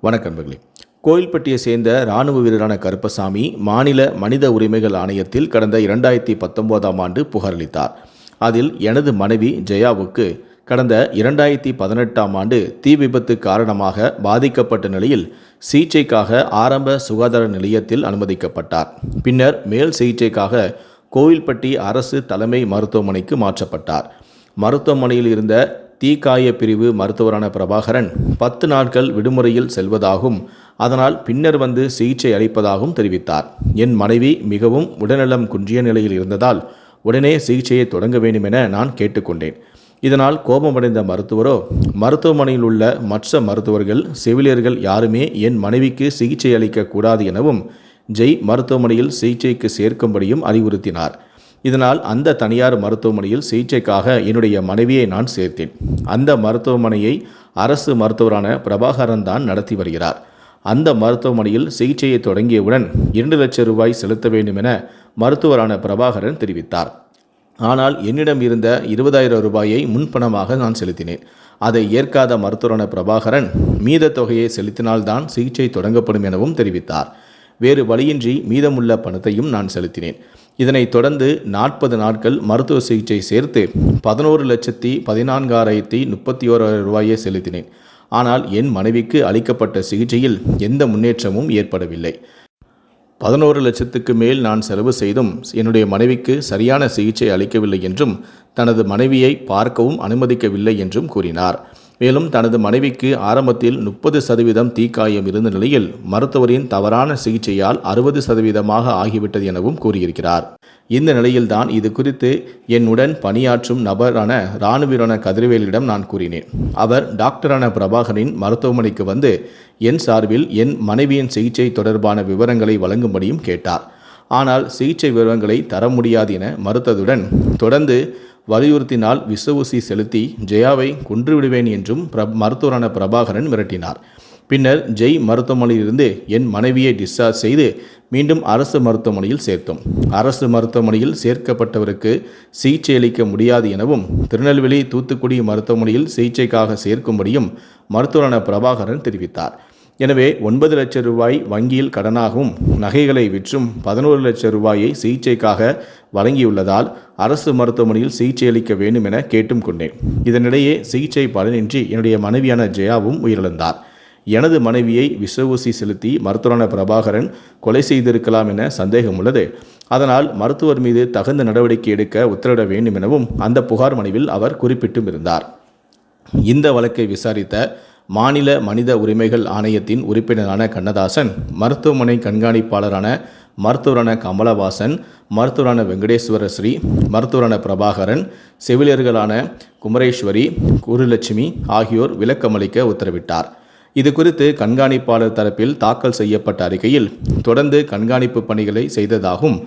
வணக்கம் நண்பர்களே. கோயில்பட்டியை சேர்ந்த இராணுவ வீரரான கருப்பசாமி மாநில மனித உரிமைகள் ஆணையத்தில் கடந்த 2019ஆம் ஆண்டு புகாரளித்தார். அதில் எனது மனைவி ஜெயாவுக்கு கடந்த 2018ஆம் ஆண்டு தீ விபத்து காரணமாக பாதிக்கப்பட்ட நிலையில் சிகிச்சைக்காக ஆரம்ப சுகாதார நிலையத்தில் அனுமதிக்கப்பட்டார். பின்னர் மேல் சிகிச்சைக்காக கோவில்பட்டி அரசு தலைமை மருத்துவமனைக்கு மாற்றப்பட்டார். மருத்துவமனையில் இருந்த தீக்காய பிரிவு மருத்துவரான பிரபாகரன் 10 நாட்கள் விடுமுறையில் செல்வதாகவும் அதனால் பின்னர் வந்து சிகிச்சை அளிப்பதாகவும் தெரிவித்தார். என் மனைவி மிகவும் உடல்நலம் குன்றிய நிலையில் இருந்ததால் உடனே சிகிச்சையை தொடங்க வேண்டும் என நான் கேட்டுக்கொண்டேன். இதனால் கோபமடைந்த மருத்துவரோ மருத்துவமனையில் உள்ள மற்ற மருத்துவர்கள் செவிலியர்கள் யாருமே என் மனைவிக்கு சிகிச்சை அளிக்க கூடாது எனவும் ஜெய் மருத்துவமனையில் சிகிச்சைக்கு சேர்க்கும்படியும் அறிவுறுத்தினார். இதனால் அந்த தனியார் மருத்துவமனையில் சிகிச்சைக்காக என்னுடைய மனைவியை நான் சேர்த்தேன். அந்த மருத்துவமனையை அரசு மருத்துவரான பிரபாகரன் தான் நடத்தி வருகிறார். அந்த மருத்துவமனையில் சிகிச்சையை தொடங்கியவுடன் 2 லட்சம் ரூபாய் செலுத்த வேண்டும் என மருத்துவரான பிரபாகரன் தெரிவித்தார். ஆனால் என்னிடம் இருந்த 20,000 ரூபாயை முன்பணமாக நான் செலுத்தினேன். அதை ஏற்காத மருத்துவரான பிரபாகரன் மீத தொகையை செலுத்தினால்தான் சிகிச்சை தொடங்கப்படும் எனவும் தெரிவித்தார். வேறு வழியின்றி மீதமுள்ள பணத்தையும் நான் செலுத்தினேன். இதனைத் தொடர்ந்து 40 நாட்கள் மருத்துவ சிகிச்சை சேர்த்து 11,14,31 ரூபாயை செலுத்தினேன். ஆனால் என் மனைவிக்கு அளிக்கப்பட்ட சிகிச்சையில் எந்த முன்னேற்றமும் ஏற்படவில்லை. 11 லட்சத்துக்கு மேல் நான் செலவு செய்தும் என்னுடைய மனைவிக்கு சரியான சிகிச்சை அளிக்கவில்லை என்றும் தனது மனைவியை பார்க்கவும் அனுமதிக்கவில்லை என்றும் கூறினார். மேலும் தனது மனைவிக்கு ஆரம்பத்தில் 30% தீக்காயம் இருந்த நிலையில் மருத்துவரின் தவறான சிகிச்சையால் 60% ஆகிவிட்டது எனவும் கூறியிருக்கிறார். இந்த நிலையில்தான் இது குறித்து என்னுடன் பணியாற்றும் நபரான இராணுவ கதிரவேலிடம் நான் கூறினேன். அவர் டாக்டரான பிரபாகரின் மருத்துவமனைக்கு வந்து என் சார்பில் என் மனைவியின் சிகிச்சை தொடர்பான விவரங்களை வழங்கும்படியும் கேட்டார். ஆனால் சிகிச்சை விவரங்களை தர முடியாது என மறுத்ததுடன் தொடர்ந்து வலியுறுத்தினால் விஷ ஊசி செலுத்தி ஜெயாவை கொன்றுவிடுவேன் என்றும் மருத்துவரான பிரபாகரன் மிரட்டினார். பின்னர் ஜெய் மருத்துவமனையிலிருந்து என் மனைவியை டிஸ்சார்ஜ் செய்து மீண்டும் அரசு மருத்துவமனையில் சேர்த்தோம். அரசு மருத்துவமனையில் சேர்க்கப்பட்டவருக்கு சிகிச்சை அளிக்க முடியாது எனவும் திருநெல்வேலி, தூத்துக்குடி மருத்துவமனையில் சிகிச்சைக்காக சேர்க்கும்படியும் மருத்துவரான பிரபாகரன் தெரிவித்தார். எனவே 9 லட்சம் ரூபாய் வங்கியில் கடனாகவும் நகைகளை விற்றும் 11 லட்சம் ரூபாயை சிகிச்சைக்காக வழங்கியுள்ளதால் அரசு மருத்துவமனையில் சிகிச்சை அளிக்க வேண்டும் என கேட்டும் கொண்டேன். இதனிடையே சிகிச்சை பலனின்றி என்னுடைய மனைவியான ஜெயாவும் உயிரிழந்தார். எனது மனைவியை விஷ ஊசி செலுத்தி மருத்துவரான பிரபாகரன் கொலை செய்திருக்கலாம் என சந்தேகம் உள்ளது. அதனால் மருத்துவர் மீது தகுந்த நடவடிக்கை எடுக்க உத்தரவிட வேண்டும் எனவும் அந்த புகார் மனுவில் அவர் குறிப்பிட்டும் இருந்தார். இந்த வழக்கை விசாரித்த மாநில மனித உரிமைகள் ஆணையத்தின் உறுப்பினரான கண்ணதாசன், மருத்துவமனை கண்காணிப்பாளரான மருத்துவரான கமலவாசன், மருத்துவரான வெங்கடேஸ்வரஸ்ரீ, மருத்துவரான பிரபாகரன், செவிலியர்களான குமரேஸ்வரி, குருலட்சுமி ஆகியோர் விளக்கமளிக்க உத்தரவிட்டார். இது குறித்து கண்காணிப்பாளர் தரப்பில் தாக்கல் செய்யப்பட்ட அறிக்கையில் தொடர்ந்து கண்காணிப்பு பணிகளை செய்ததாகவும்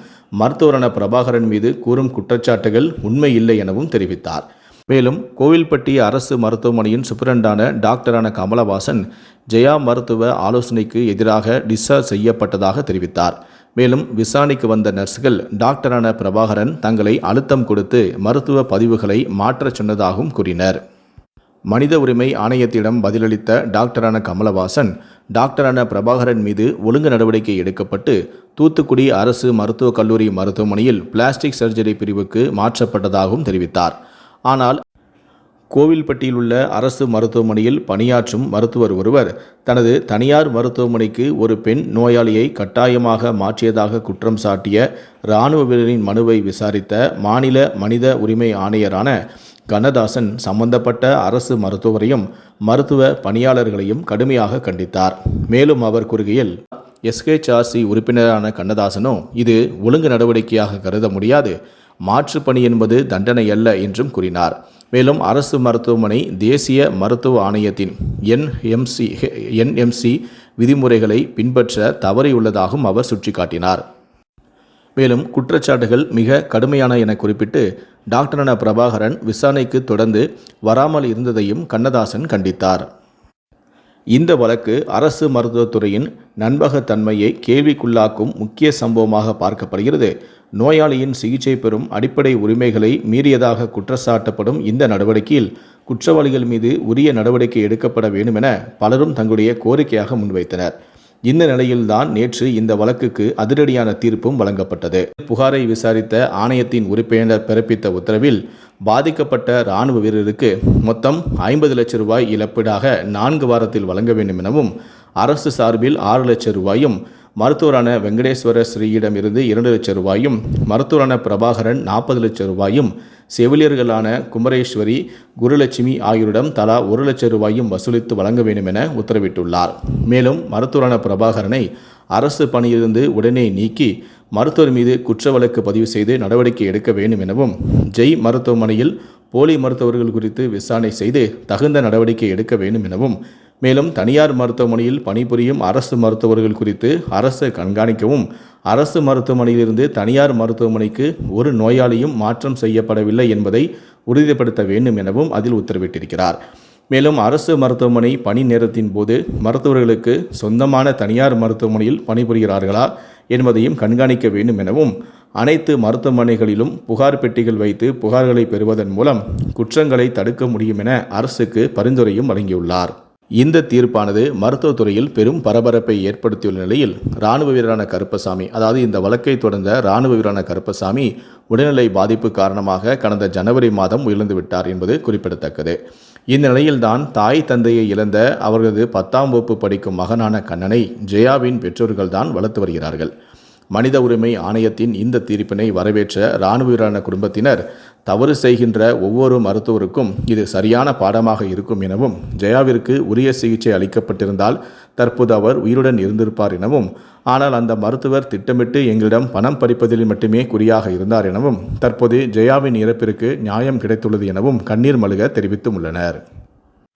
மருத்துவரான பிரபாகரன் மீது கூறும் குற்றச்சாட்டுகள் உண்மை இல்லை எனவும் தெரிவித்தார். மேலும் கோவில்பட்டி அரசு மருத்துவமனையின் சூப்பரண்டான டாக்டரான கமலவாசன் ஜெயா மருத்துவ ஆலோசனைக்கு எதிராக டிஸ்சார்ஜ் செய்யப்பட்டதாக தெரிவித்தார். மேலும் விசாரணைக்கு வந்த நர்ஸ்கள் டாக்டரான பிரபாகரன் தங்களை அழுத்தம் கொடுத்து மருத்துவ பதிவுகளை மாற்றச் சொன்னதாகவும் கூறினர். மனித உரிமை ஆணையத்திடம் பதிலளித்த டாக்டரான கமலவாசன் டாக்டரான பிரபாகரன் மீது ஒழுங்கு நடவடிக்கை எடுக்கப்பட்டு தூத்துக்குடி அரசு மருத்துவக் கல்லூரி மருத்துவமனையில் பிளாஸ்டிக் சர்ஜரி பிரிவுக்கு மாற்றப்பட்டதாகவும் தெரிவித்தார். ஆனால் கோவில்பட்டியில் உள்ள அரசு மருத்துவமனையில் பணியாற்றும் மருத்துவர் ஒருவர் தனது தனியார் மருத்துவமனைக்கு ஒரு பெண் நோயாளியை கட்டாயமாக மாற்றியதாக குற்றம் சாட்டிய இராணுவ வீரரின் மனுவை விசாரித்த மாநில மனித உரிமை ஆணையரான கண்ணதாசன் சம்பந்தப்பட்ட அரசு மருத்துவரையும் மருத்துவ பணியாளர்களையும் கடுமையாக கண்டித்தார். மேலும் அவர் கூறுகையில், SHRC உறுப்பினரான கண்ணதாசனோ இது ஒழுங்கு நடவடிக்கையாக கருத முடியாது, மாற்றுப்பணி என்பது தண்டனை அல்ல என்றும் கூறினார். மேலும் அரசு மருத்துவமனை தேசிய மருத்துவ ஆணையத்தின் NMC விதிமுறைகளை பின்பற்ற தவறியுள்ளதாகவும் அவர் சுட்டிக்காட்டினார். மேலும் குற்றச்சாட்டுகள் மிக கடுமையான என குறிப்பிட்டு டாக்டரான பிரபாகரன் விசாரணைக்கு தொடர்ந்து வராமல் இருந்ததையும் கண்ணதாசன் கண்டித்தார். இந்த வழக்கு அரசு மருத்துவத்துறையின் நம்பகத்தன்மையை கேள்விக்குள்ளாக்கும் முக்கிய சம்பவமாக பார்க்கப்படுகிறது. நோயாளியின் சிகிச்சை பெறும் அடிப்படை உரிமைகளை மீறியதாக குற்றச்சாட்டப்படும் இந்த நடவடிக்கையில் குற்றவாளிகள் மீது உரிய நடவடிக்கை எடுக்கப்பட வேண்டும் என பலரும் தங்களுடைய கோரிக்கையாக முன்வைத்தனர். இந்த நிலையில்தான் நேற்று இந்த வழக்குக்கு அதிரடியான தீர்ப்பும் வழங்கப்பட்டது. புகாரை விசாரித்த ஆணையத்தின் உறுப்பினர் பிறப்பித்த உத்தரவில் பாதிக்கப்பட்ட இராணுவ வீரருக்கு மொத்தம் 50 லட்சம் ரூபாய் இழப்பீடாக 4 வாரத்தில் வழங்க வேண்டும் எனவும், அரசு சார்பில் 6 லட்சம் ரூபாயும், மருத்துவரான வெங்கடேஸ்வர ஸ்ரீயிடம் இருந்து 2 லட்சம் ரூபாயும், மருத்துவரான பிரபாகரன் 40 லட்சம் ரூபாயும், செவிலியர்களான குமரேஸ்வரி, குருலட்சுமி ஆகியோரிடம் தலா 1 லட்சம் ரூபாயும் வசூலித்து வழங்க வேண்டும் என உத்தரவிட்டுள்ளார். மேலும் மருத்துவரான பிரபாகரனை அரசு பணியிலிருந்து உடனே நீக்கி மருத்துவர் மீது குற்ற வழக்கு பதிவு செய்து நடவடிக்கை எடுக்க வேண்டும் எனவும், ஜெய் மருத்துவமனையில் போலி மருத்துவர்கள் குறித்து விசாரணை செய்து தகுந்த நடவடிக்கை எடுக்க வேண்டும் எனவும், மேலும் தனியார் மருத்துவமனையில் பணிபுரியும் அரசு மருத்துவர்கள் குறித்து அரசு கண்காணிக்கவும், அரசு மருத்துவமனையிலிருந்து தனியார் மருத்துவமனைக்கு ஒரு நோயாளியும் மாற்றம் செய்யப்படவில்லை என்பதை உறுதிப்படுத்த வேண்டும் எனவும் அதில் உத்தரவிட்டிருக்கிறார். மேலும் அரசு மருத்துவமனை பணி நேரத்தின் போது மருத்துவர்களுக்கு சொந்தமான தனியார் மருத்துவமனையில் பணிபுரிகிறார்களா என்பதையும் கண்காணிக்க வேண்டும் எனவும், அனைத்து மருத்துவமனைகளிலும் புகார் பெட்டிகள் வைத்து புகார்களை பெறுவதன் மூலம் குற்றங்களை தடுக்க முடியும் என அரசுக்கு பரிந்துரையும் வழங்கியுள்ளார். இந்த தீர்ப்பானது மருத்துவத்துறையில் பெரும் பரபரப்பை ஏற்படுத்தியுள்ள நிலையில் இராணுவ வீரரான கருப்பசாமி, அதாவது இந்த வழக்கை தொடர்ந்த இராணுவ வீரரான கருப்பசாமி உடல்நிலை பாதிப்பு காரணமாக கடந்த ஜனவரி மாதம் உயிரிழந்து விட்டார் என்பது குறிப்பிடத்தக்கது. இந்த நிலையில்தான் தாய் தந்தையை இழந்த அவரது 10ஆம் வகுப்பு படிக்கும் மகனான கண்ணனை ஜெயாவின் பெற்றோர்கள் தான் வளர்த்து வருகிறார்கள். மனித உரிமை ஆணையத்தின் இந்த தீர்ப்பினை வரவேற்ற இராணுவ வீரரான குடும்பத்தினர், தவறு செய்கின்ற ஒவ்வொரு மருத்துவருக்கும் இது சரியான பாடமாக இருக்கும் எனவும், ஜெயாவிற்கு உரிய சிகிச்சை அளிக்கப்பட்டிருந்தால் தற்போது அவர் உயிருடன் இருந்திருப்பார் எனவும், ஆனால் அந்த மருத்துவர் திட்டமிட்டு எங்களிடம் பணம் பறிப்பதில் மட்டுமே குறியாக இருந்தார் எனவும், தற்போது ஜெயாவின் இறப்பிற்கு நியாயம் கிடைத்துள்ளது எனவும் கண்ணீர் மல்க தெரிவித்தும் உள்ளனர்.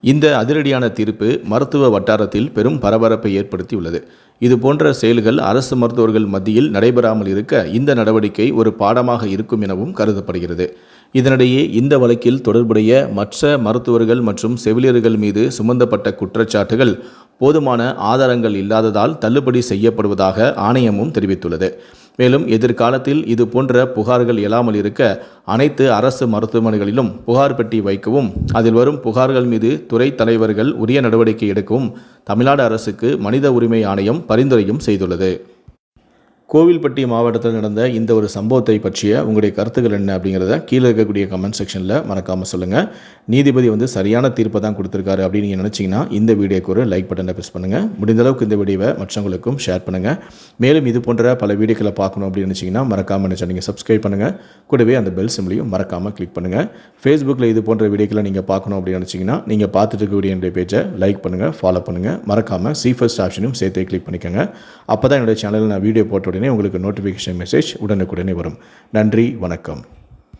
இந்த அதிரடியான தீர்ப்பு மருத்துவ வட்டாரத்தில் பெரும் பரபரப்பை ஏற்படுத்தியுள்ளது. இதுபோன்ற செயல்கள் அரசு மருத்துவர்கள் மத்தியில் நடைபெறாமல் இருக்க இந்த நடவடிக்கை ஒரு பாடமாக இருக்கும் எனவும் கருதப்படுகிறது. இதனிடையே இந்த வழக்கில் தொடர்புடைய மற்ற மருத்துவர்கள் மற்றும் செவிலியர்கள் மீது சுமந்தப்பட்ட குற்றச்சாட்டுகள் போதுமான ஆதாரங்கள் இல்லாததால் தள்ளுபடி செய்யப்படுவதாக ஆணையமும் தெரிவித்துள்ளது. மேலும் எதிர்காலத்தில் இது போன்ற புகார்கள் எழாமல் இருக்க அனைத்து அரசு மருத்துவமனைகளிலும் புகார் பெட்டி வைக்கவும், அதில் வரும் புகார்கள் மீது துறை தலைவர்கள் உரிய நடவடிக்கை எடுக்கவும் தமிழ்நாடு அரசுக்கு மனித உரிமை ஆணையம் பரிந்துரையும் செய்துள்ளது. கோவில்பட்டி மாவட்டத்தில் நடந்த இந்த ஒரு சம்பவத்தை பற்றிய உங்களுடைய கருத்துக்கள் என்ன அப்படிங்கிறத கீழே இருக்கக்கூடிய கமெண்ட் செக்ஷனில் மறக்காமல் சொல்லுங்கள். நீதிபதி சரியான தீர்ப்பை தான் கொடுத்துருக்காரு அப்படின்னு நீங்கள் நினச்சிங்கன்னா இந்த வீடியோக்கு ஒரு லைக் பட்டனை ப்ரெஸ் பண்ணுங்கள். முடிந்தளவுக்கு இந்த வீடியோவை மற்றவங்களுக்கும் ஷேர் பண்ணுங்கள். மேலும் இது போன்ற பல வீடியோக்களை பார்க்கணும் அப்படின்னு நினச்சிங்கன்னா மறக்காமல் நீங்கள் சப்ஸ்கிரைப் பண்ணுங்கள். கூடவே அந்த பெல் சிம்லையும் மறக்காமல் கிளிக் பண்ணுங்கள். ஃபேஸ்புக்கில் இது போன்ற வீடியோக்களை நீங்கள் பார்க்கணும் அப்படின்னு நினச்சிங்கன்னா நீங்கள் பார்த்துட்டு இருக்கக்கூடிய என்னுடைய பேஜை லைக் பண்ணுங்கள், ஃபாலோ பண்ணுங்கள். மறக்காமல் ஃபர்ஸ்ட் ஆப்ஷனும் சேர்த்து கிளிக் பண்ணிக்கோங்க. அப்போ தான் என்னுடைய சேனலில் நான் வீடியோ போட்ட உடனே உங்களுக்கு நோட்டிஃபிகேஷன் மெசேஜ் உடனுக்குடனே வரும். நன்றி, வணக்கம்.